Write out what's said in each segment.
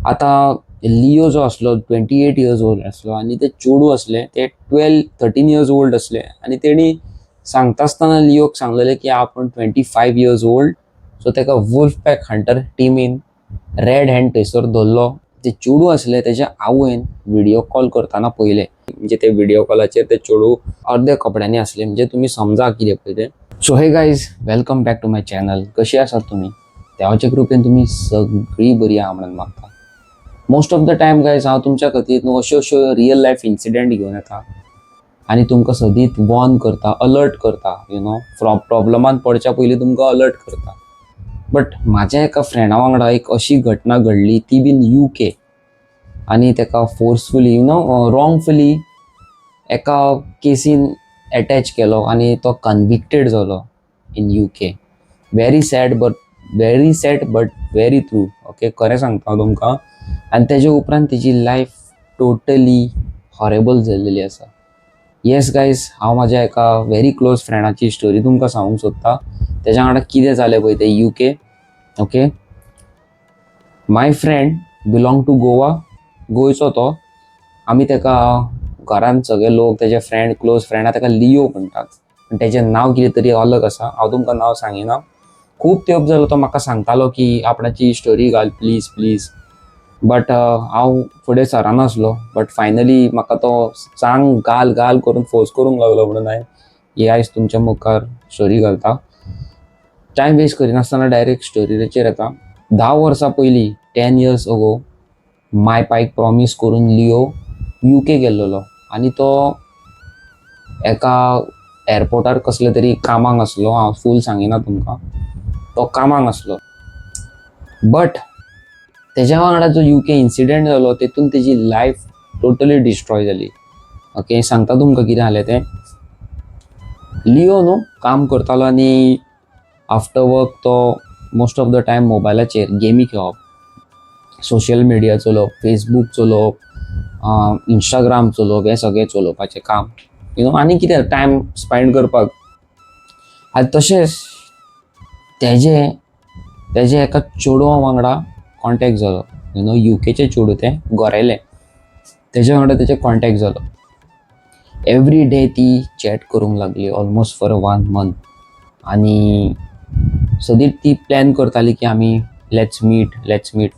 आता लिओ जो असलो 28 इयर्स ओल्ड असलो आणि ते चेडू असले ते 12-13 इयर्स ओल्ड असले आणि तेणी सांगता आसतना लिओक सांगलेले की आपण 25 इयर्स ओल्ड. सो तेका वुल्फ पॅक हंटर टिमीन रेड हँड थंयसर धरलो. ते चेडू असले तेच्या आवयन व्हिडिओ कॉल करताना पयले, म्हणजे ते व्हिडिओ कॉलाचेर ते चेडू अर्ध्या कपड्यांनी असले, म्हणजे तुम्ही समजा कितें पळय ते. So hey guys, welcome back to my channel. कशी आसात तुम्ही? देवाच्या कृपेन तुम्ही सगळी बरी आहा म्हणून मागता. Most of the time guys हांव तुमच्या खातीर न्हू अश्यो रियल लायफ इन्सिडेंट घेवन येता आनी तुमकां सदीत वॉर्न करता, अलर्ट करता, फ्रॉम प्रॉब्लमान पडच्या पयलीं तुमकां अलर्ट करता. बट म्हाज्या एका फ्रेंडा वांगडा एक अशी घटना घडली, ती बीन UK, आनी तेका फोर्सफुली रॉंगफुली एका केसीन अटॅच केलो आनी तो कन्विक्टेड जालो in UK. Very sad but very true. Okay, खरें सांगता हांव तुमकां. आनी तेजे उपरांत तेजी लायफ टोटली हॉरेबल जाल्लेली आसा. येस गायज, हांव म्हाज्या एका व्हेरी क्लोज फ्रेंडाची स्टोरी तुमकां सांगूंक सोदता. तेज्या वांगडा कितें जालें पळय ते UK. Okay, my friend belong to Goa. गोंयचो तो. आमी तेका घरांत सगळे लोक, तेजे फ्रेंड, क्लोज फ्रेंडा तेका लिओ म्हणटात. आनी तेजें नांव कितें तरी अलग आसा, हांव तुमकां नांव सांगिना. खूब तेंप जालो तो म्हाका सांगतालो की आपणाची स्टोरी घाल प्लीज प्लीज. बट हांव फुडें सरानासलो. बट फायनली म्हाका तो सांग घाल घाल करून फोर्स करूंक लागलो, म्हणून हांवें ही आयज तुमच्या मुखार स्टोरी घालता. टायम वेस्ट करिनासतना डायरेक्ट स्टोरीचेर येता. 10 वर्सां पयलीं, 10 इयर्स अगो, माय पायक प्रॉमीस करून लिओ UK गेल्लो आनी तो एका एअरपोर्टार कसले तरी कामाक आसलो. हांव फूल सांगिना तुमकां. तो कामाक आसलो. बट तेज्या वांगडा जो UK इन्सिडेंट जालो तेतून तेजी लायफ टोटली डिस्ट्रॉय जाली. ओके, सांगता तुमकां कितें जालें तें. लिओ न्हू काम करतालो आनी आफ्टर वर्क तो मोस्ट ऑफ द टायम मोबायलाचेर गेमी खेळप, सोशल मिडिया चलोवप, फेसबूक चलोवप, इंस्टाग्राम चलोवप, हें सगळें चलोवपाचें काम, आनी कितें टायम स्पेंड करपाक. आनी तशेंच तेजे एका चेडवा वांगडा कॉन्टेक्ट जालो. UKचें चेडूं तें गोरेलें. तेज्या वांगडा तेजे कॉन्टेक्ट जालो. एवरी डे ती चॅट करूंक लागली, ऑलमोस्ट फॉर 1 मंथ. आनी सदीत ती प्लॅन करताली की आमी लेट्स मीट.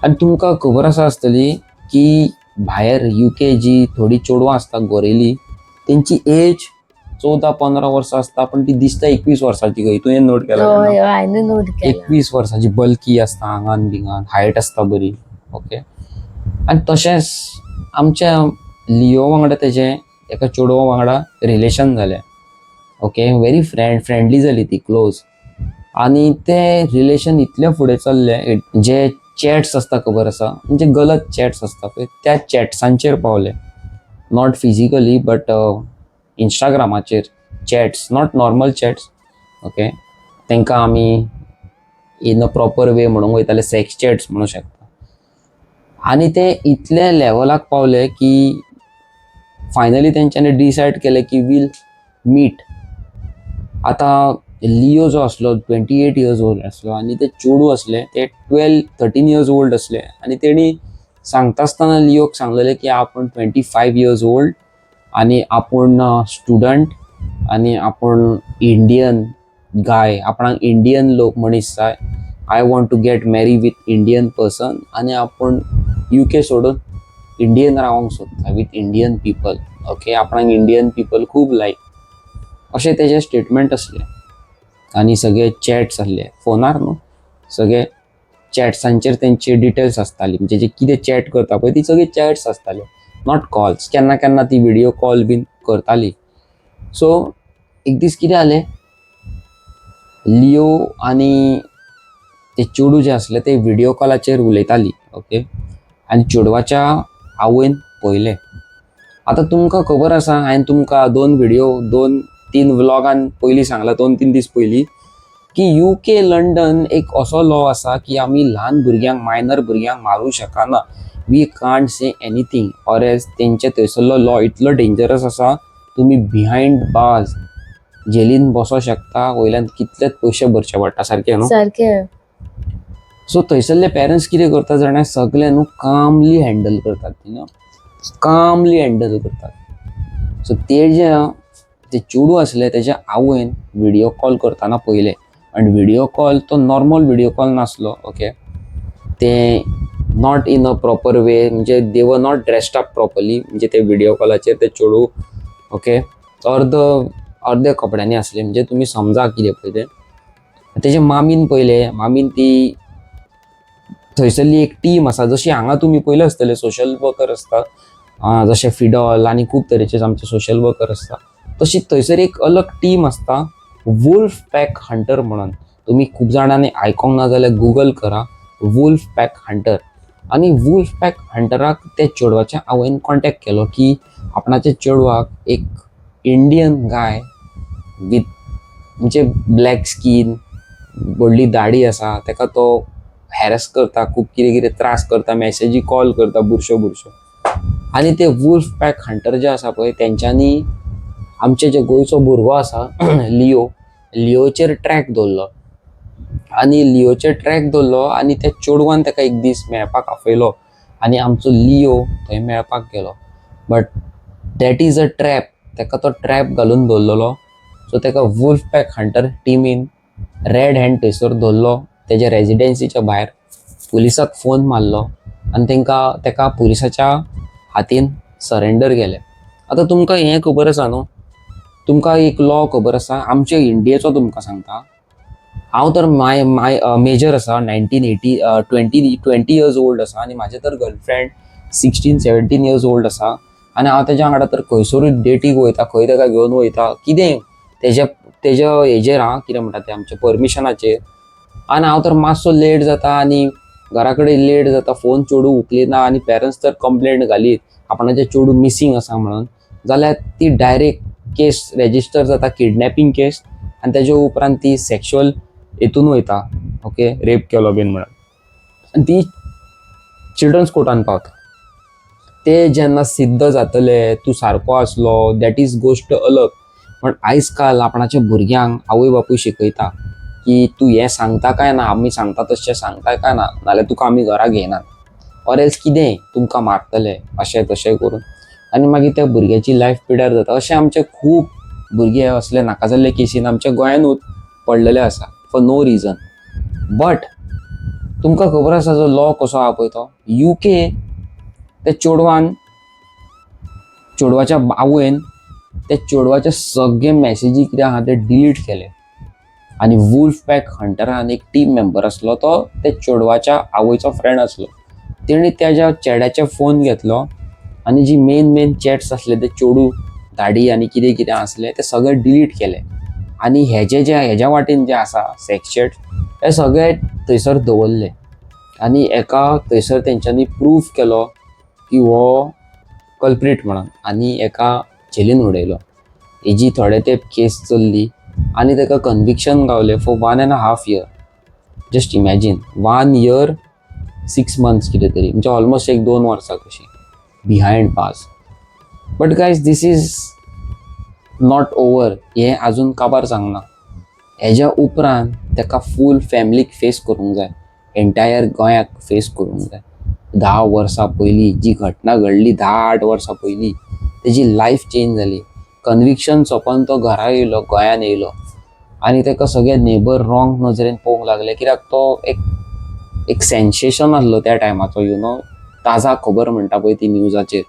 आनी तुमकां खबर आसतली की भायर UK जी थोडी चेडवां आसता गोरेली, तेंची एज 14-15 वर्सां आसता, पण ती दिसता 21 वर्सांची कही. तुवें नोट केला? 21 वर्सांची, बल्की आसता आंगान बिंगान, हायट आसता बरी. ओके, आनी तशेंच आमच्या लिओ वांगडा तेजे एका चेडवा वांगडा रिलेशन जालें. ओके, व्हेरी फ्रेंडली जाली ती, क्लोज. आनी ते रिलेशन इतले फुडें चल्ले, जे चॅट्स आसता खबर आसा, म्हणजे गलत चॅट्स आसता पळय, त्या चॅट्सांचेर पावले. नॉट फिजिकली बट इंस्टाग्रामाचेर chats, not normal chats. Okay, तांकां आमी इन अ प्रॉपर वे म्हणूंक वयताले सेक्स चॅट्स म्हणूं शकता. आनी ते इतले लेवलाक पावले की फायनली तेंच्यांनी डिसायड केलें की वील मीट. आतां लिओ जो असलो 28 इयर्स ओल्ड असलो आनी ते चेडू असले ते 12-13 इयर्स ओल्ड असले. आनी तेणी सांगता आसतना लिओक सांगलेले की आपण 25 इयर्स ओल्ड आनी आपूण स्टुडंट आनी आपूण इंडियन गाय, आपणाक इंडियन लोक मनीस जाय. आय वॉन्ट टू गेट मॅरी विथ इंडियन पर्सन आनी आपूण UK सोडून इंडियन रावंक सोदता विथ इंडियन पीपल. ओके, आपणाक इंडियन पीपल खूब लायक, अशें तेजे स्टेटमेंट असले. आनी सगळे चॅट्स आसले फोनार न्हू, सगळे चॅट्सांचेर तेंची डिटेल्स आसताली, म्हणजे जे कितें चॅट करता पळय ती सगळी चॅट्स आसताले, नॉट कॉल्स. केन्ना केन्ना ती व्हिडिओ कॉल बीन करताली. सो एक दीस कितें जालें, लिओ आनी ते चेडू जे आसले ते व्हिडिओ कॉलाचेर उलयताली. ओके, आनी चेडवाच्या आवयन पळयलें. आतां तुमकां खबर आसा, हांवें तुमकां 2-3 व्लॉगान पयलीं सांगला, 2-3 दीस पयलीं, की UK लंडन एक असो लॉ आसा की आमी ल्हान भुरग्यांक, मायनर भुरग्यांक मारूंक शकना. We can't say anything or age. तेंचे थंयसरलो लॉ इतलो डेंजरस आसा, तुमी बिहायंड बार्स जेलीन बसो शकता, वयल्यान कितलेच पयशे भरचे पडटा. सारकें न्हू? सारकें. सो थंयसरले पेरंट्स कितें करता जाणां, सगळे न्हू कामली हँडल करतात, कामली हँडल करतात. सो ते चेडूं आसलें तेज्या आवयन व्हिडिओ कॉल करतना पयलें, आनी व्हिडिओ कॉल तो नॉर्मल व्हिडिओ कॉल नासलो. ओके, ते not in a proper way, म्हणजे दे were not dressed up properly. म्हणजे ते व्हिडिओ कॉलाचेर ते चेडूं ओके अर्दे कपड्यांनी आसले, म्हणजे तुमी समजा कितें पळय तें. तेजे मामीन पयलें, मामीन ती थंयसरली एक टीम आसा, जशी हांगा तुमी पयले आसतले सोशल वर्कर आसता, जशे फिडॉल आनी खूब तरेचे आमचे सोशल वर्कर आसता, तशीच थंयसर एक अलग टीम आसता, वुल्फ पॅक हंटर म्हणून. तुमी खूब जाणांनी आयकोंक ना जाल्यार गुगल करा, वुल्फ पॅक हंटर. आनी वुल्फ पॅक हंटराक ते चेडवाच्या आवयन कॉन्टॅक्ट केलो की आपणाच्या चेडवाक एक इंडियन गाय विथ म्हणजे ब्लॅक स्कीन, व्हडली दाढी आसा, ताका तो हॅरस करता, खूब कितें कितें त्रास करता, मेसेजी कॉल करता बुरश्यो. आनी ते वुल्फ पॅक हंटर जे आसा पळय तेंच्यांनी आमचे जे गोंयचो भुरगो आसा लिओचेर ट्रॅक दवरलो, आनी त्या चेडवान ताका एक दीस मेळपाक आपयलो, आनी आमचो लिओ थंय मेळपाक गेलो. But that is a trap, ताका तो ट्रॅप घालून दवरलेलो. सो ताका वुल्फ पॅक हंटर टिमीन रेड हँड थंयसर दवरलो तेज्या रेजिडेन्सीच्या भायर, पुलिसाक फोन मारलो, आनी ताका पुलिसाच्या हातीन सरेंडर केलें. आतां तुमकां हें खबर आसा न्हू, तुमकां एक लॉ खबर आसा आमच्या इंडियेचो, तुमकां सांगता हांव तर माय मेजर आसा 1980 इयर्स ओल्ड आसा, आनी म्हाजें तर गर्लफ्रेंड 16-17 इयर्स ओल्ड आसा. आनी हांव तेज्या वांगडा तर खंयसरूय डेटीक वयता, खंय ताका घेवन वयता, कितें तेज्या हेजेर कितें म्हणटा तें आमच्या परमिशनाचेर. आनी हांव तर मातसो लेट जाता आनी घरा कडेन लेट जाता, फोन चेडूं उखलिना, आनी पेरंट्स तर कंप्लेंट घालीत आपणाचें चेडूं मिसींग आसा म्हणून, जाल्यार ती डायरेक्ट केस रजिस्टर जाता, किडनॅपिंग केस, आनी तेज्या उपरांत ती सेक्शुअल हितून वयता, ओके, रेप केलो बीन म्हणून, आनी ती चिल्ड्रन्स कोर्टान पावता. ते जेन्ना सिद्ध जातले तूं सारको आसलो, दॅट इज गोश्ट अलग. पण आयज काल आपणाच्या भुरग्यांक आवय बापूय शिकयता की तूं हें सांगता काय ना, आमी सांगता तशें सांगता काय ना, नाल्यार तुका आमी घरा घेयनात, ऑर एल्स कितें तुमकां मारतले, अशें तशें करून. आनी मागीर त्या भुरग्याची लायफ पिड्यार जाता. अशें आमचे खूब भुरगे असले नाका जाल्ले केसीन आमच्या गोंयानूच पडलेले आसा फॉर नो रिजन. बट तुमकां खबर आसा जो लॉ कसो आहा पळय तो UK, त्या चेडवाच्या आवयन त्या चेडवाचे सगळे मॅसेजी कितें आहा ते डिलीट केले. आनी वुल्फ पॅक हंटरान एक टीम मेंबर आसलो, तो त्या चेडवाच्या आवयचो फ्रेंड आसलो. तेणी त्याच्या चेड्याचे फोन घेतलो आनी जी मेन चॅट्स आसले ते चेडूं दाडी आनी कितें कितें आसलें ते सगळे डिलीट केले. आनी हेज्या वाटेन जे आसा सेक्स चॅट हे सगळे थंयसर दवरले. आनी एका थंयसर तेंच्यांनी प्रूफ केलो की हो कल्प्रीट म्हणून, आनी एका जेलीन उडयलो. हेजी थोडे तेंप केस चल्ली आनी ताका कन्विक्शन गावलें for 1.5 year. Just imagine 1 year 6 months कितें तरी, म्हणजे ऑलमोस्ट 1-2 वर्सां कशी behind bars. But guys this is not over. हें आजून काबार जावंक ना. हेज्या उपरांत ताका फूल फॅमिलीक फेस करूंक जाय, एंटायर गोंयाक फेस करूंक जाय. 10 वर्सां पयलीं जी घटना घडली, 10-8 वर्सां पयलीं, तेजी लायफ चेंज जाली. कन्विक्शन सोंपोन तो घरा येयलो, गोंयान येयलो, आनी ताका सगळे नेबर रॉंग नजरेन पळोवंक लागले, कित्याक तो एक सेन्सेशन आसलो त्या टायमाचो, ताजा खबर म्हणटा पळय ती न्यूजाचेर.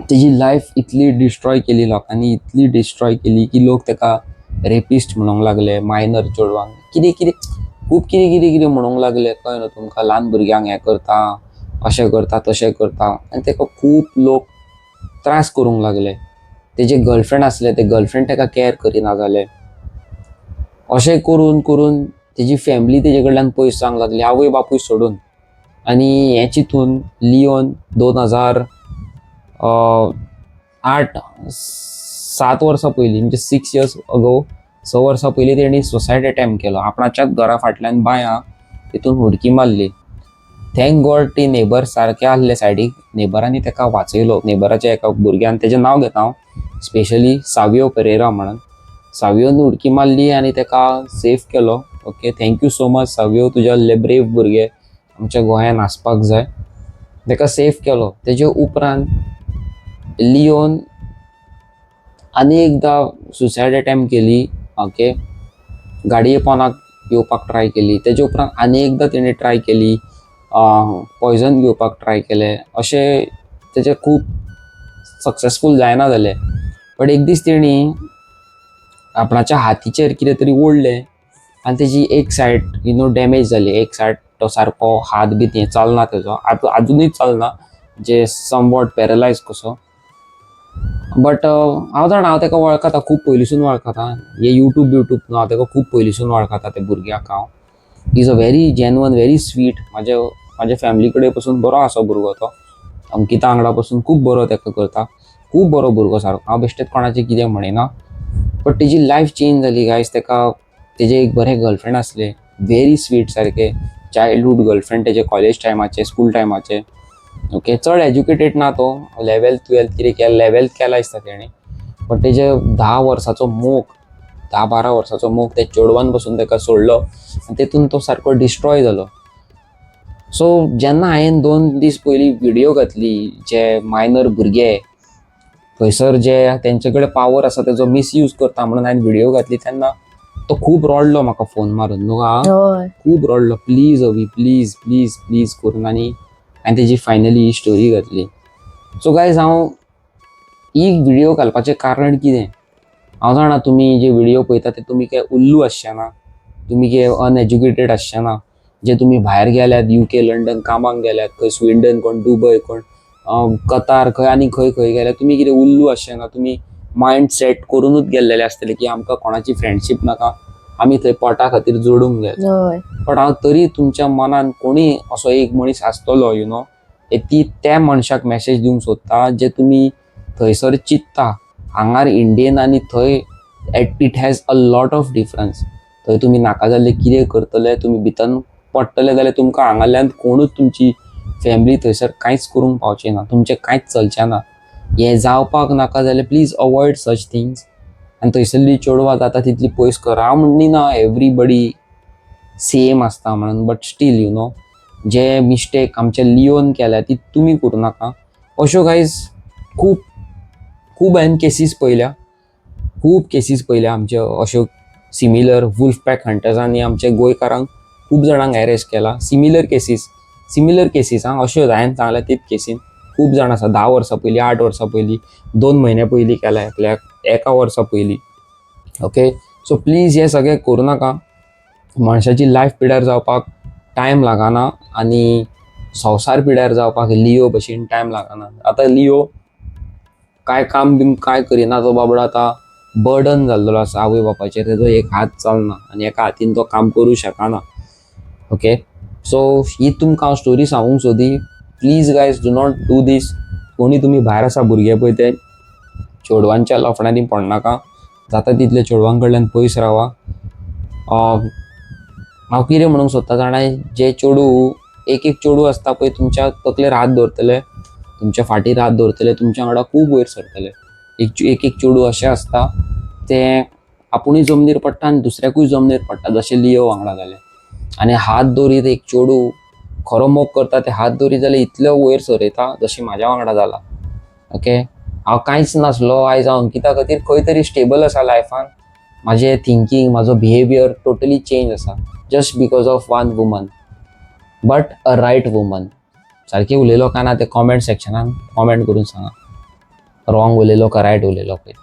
तेजी लायफ इतली डिस्ट्रॉय केली लोकांनी, इतली डिस्ट्रॉय केली की लोक ताका रेपिस्ट म्हणूंक लागले, मायनर चेडवांक कितें खूब कितें म्हणूंक लागले. कळ्ळें न्हू तुमकां, ल्हान भुरग्यांक हें करता, अशें करता तशें करता, आनी ताका खूब लोक त्रास करूंक लागले. तेजे गर्लफ्रेंड आसले, ते गर्लफ्रेंड ताका केअर करिना जाले. अशें करून तेजी फॅमिली तेजे कडल्यान पयस जावंक लागली, आवय बापूय सोडून. आनी हें चिंतून लिओन 2008-7 वर्सां पयलीं, म्हणजे 6 years ago, 6 वर्सां पयलीं तेणी सुसायड अटॅम्प्ट केलो. आपणाच्याच घरा फाटल्यान बांयां तितून उडकी मारली. थँक गॉड ती नेबर सारके आसले सायडीक, नेबरांनी ताका वाचयलो. नेबराच्या एका भुरग्यान, तेजें नांव घेता हांव, स्पेशली सावियो पेरेरा म्हणून, सावियोन उडकी मारली आनी ताका सेफ केलो. ओके, थँक्यू सो मच साव्यो, तुज्या ब्रेव भुरगे आमच्या गोंयांत आसपाक जाय. ताका सेफ केलो. तेजे उपरांत लिओन आनी एकदां सुसायड अटॅम्प्ट केली. ओके, गाडये पोंदाक येवपाक ट्राय केली. तेजे उपरांत आनी एकदां तेणें ट्राय केली, पॉयझन घेवपाक ट्राय केलें. अशें तेजें खूब सक्सेसफूल जायना जालें. बट एक दीस तेणी आपणाच्या हातीचेर कितें तरी ओडलें आनी तेजी एक सायड डॅमेज जाली. एक सायड तो सारको हात बी हें चलना तेजो, आजुनूय चलना, जे समवॉट पॅरलायज कसो. बट हांव जाणा, हांव ताका वळखता, खूब पयलींसून वळखता. हे यूट्यूब न्हू, हांव ताका खूब पयलींसून वळखता त्या भुरग्याक हांव. He is a very genuine, very sweet. म्हाज्या फॅमिली कडेन पसून बरो आसा भुरगो तो. अंकिता वांगडा पसून खूब बरो ताका करता. खूब बरो भुरगो सारको. हांव बेश्टेच कोणाचें कितें म्हणिना. बट तेजी लायफ चेंज जाली गायज. तेजे एक बरें गर्लफ्रेंड आसलें, व्हेरी स्वीट सारकें, चायल्डहूड गर्लफ्रेंड तेजे कॉलेज टायमाचे, स्कूल टायमाचे. ओके, चड एज्युकेटेड ना तो, 11th-12th कितें केलें, 11th केलां दिसता तेणें. बट तेजे 10 वर्साचो मोग, 10-12 वर्साचो मोग ते चेडवान पसून ताका सोडलो आनी तेतून तो सारको डिस्ट्रॉय जालो. सो जेन्ना हांवें 2 दीस पयलीं व्हिडियो घातली, जे मायनर भुरगे थंयसर जे तेंचे कडेन पावर आसा तेजो मिसयूज करता म्हणून हांवें व्हिडियो घातली, तेन्ना तो खूब रडलो म्हाका फोन मारून. न्हू, खूब रडलो, please avi, please please please करून. आनी हांवें तेजी फायनली ही स्टोरी घातली. सो गायज, हांव ही व्हिडियो घालपाचें कारण कितें? हांव जाणा तुमी जे व्हिडियो पळयता ते तुमी काय उल्लू आसचे ना, तुमी काय अनएज्युकेटेड आसचे ना, जे तुमी भायर गेल्यात, UK, लंडन कामाक गेल्यात, खंय स्विडन, कोण दुबय, कोण कतार, खंय आनी खंय खंय गेल्यात. तुमी कितें उल्लू आसचे ना. तुमी मायंड सेट करूनूच गेल्लेले आसतले की आमकां कोणाची फ्रेंडशीप नाका, आमी थंय पोटा खातीर जोडूंक जाय. बट हांव तरी तुमच्या मनान कोणी असो एक मनीस आसतलो ती त्या मनशाक मॅसेज दिवंक सोदता, जे तुमी थंयसर चिंतता. हांगार इंडियेन आनी थंय it has a lot of difference. थंय तुमी नाका जाल्ले कितें करतले, तुमी भितन पडटले जाल्यार तुमकां हांगाल्यान कोणूच तुमची फॅमिली थंयसर कांयच करूंक पावचें ना, तुमचें कांयच चलचें ना. हें जावपाक नाका जाल्यार प्लीज अवॉयड सच थिंग्स. आनी थंयसरली चेडवां जाता तितली पयस करा. हांव म्हणिना एवरीबडी सेम आसता म्हणून, बट स्टील जे मिस्टेक आमच्या लिओन केल्या ती तुमी करूं नाका. अश्यो गायज खूब हांवें केसीस पयल्या, खूब केसीस पयल्या आमच्यो अश्यो सिमिलर. वुल्फ पॅक हंटर्सांनी आमच्या गोंयकारांक खूब जाणांक अरेस्ट केला. सिमिलर केसीस अश्यो हांवें सांगल्या तीच केसीन खूब जाण आसा. 10 वर्सां पयलीं, 8 वर्सां पयलीं, 2 म्हयने पयलीं केल्या एकल्याक, 1 वर्सा पयलीं. ओके, सो प्लीज हे सगळें करूं नाका. मनशाची लायफ पिड्यार जावपाक टायम लागना आनी संवसार पिड्यार जावपाक लिओ भशेन टायम लागना. आतां लिओ काय काम बीम काय करिना, तो बाबडो आतां बर्डन जाल्लो आसा आवय बापाचेर. तेजो एक हात चलना आनी एका हातीन तो काम करूं शकना. ओके, सो ही तुमकां हांव स्टोरी सांगूंक सोदी. Please guys, do not do this. कोणी तुमी भायर आसा भुरगे पळय ते चेडवांच्या लफड्यांनी पडनाका. जाता तितले चेडवां कडल्यान पयस रावा. हांव कितें म्हणूंक सोदता जाणा, जे चेडूं एक चेडूं आसता पळय तुमच्या तकलेर हात दवरतले, तुमच्या फाटीर हात दवरतले, तुमच्या वांगडा खूब वयर सरतले. एक चेडूं अशें आसता ते आपुणूय जमनीर पडटा आनी दुसऱ्याकूय जमनीर पडटा, जशें लिओ वांगडा जालें. आनी हात दवरीत एक चेडूं खरो मोग करता, ते हात दवरीत जाल्यार इतलो वयर सरयता जशें म्हाज्या वांगडा जाला. ओके, हांव कांयच नासलो, आयज हांव अंकिता खातीर खंय तरी स्टेबल आसा लायफान. म्हाजें थिंकींग, म्हाजो बिहेवियर टोटली चेंज आसा just because of one woman, but a right woman. सारकें उलयलो काय ना ते कॉमेंट सेक्शनान कॉमेंट करून सांगा. रॉंग उलयलो काय रायट उलयलो पळय.